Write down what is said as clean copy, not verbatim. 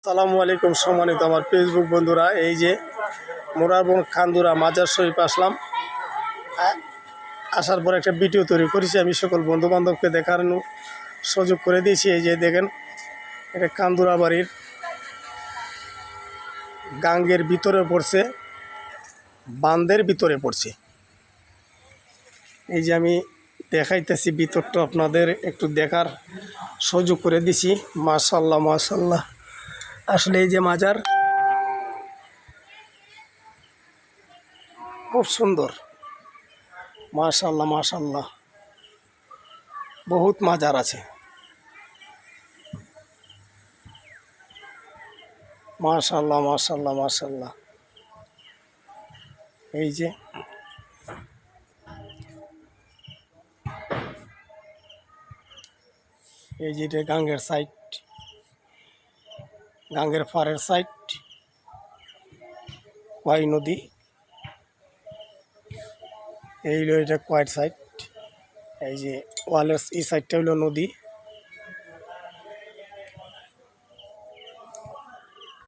আসসালামু আলাইকুম সম্মানিত আমার ফেসবুক বন্ধুরা, এই যে মোরারবন খান্দুরা মাজার শরীফ আসলাম। আসার পর একটা ভিডিও তৈরি করেছি, আমি সকল বন্ধু বান্ধবকে দেখানোর সুযোগ করে দিয়েছি। এই যে দেখেন, এটা কান্দুরা বাড়ির গাঙ্গের ভিতরে পড়ছে, বাঁধের ভিতরে পড়ছে। এই যে আমি দেখাইতেছি ভিতরটা, আপনাদের একটু দেখার সুযোগ করে দিছি। মাশাআল্লাহ মাশাআল্লাহ, আসলে এই যে মাজার খুব সুন্দর। মাশাআল্লাহ মাশাআল্লাহ, বহুত মাজার আছে। মাশাআল্লাহ মাশাআল্লাহ মাশাআল্লাহ, এই যে এটা গাঙ্গের সাইড, গাঙ্গের পাড়ের সাইড কোয়াই নদী। এই হলো এটা কোয়াইট সাইড। এই যে ওয়ালের এই সাইডটা হলো নদী।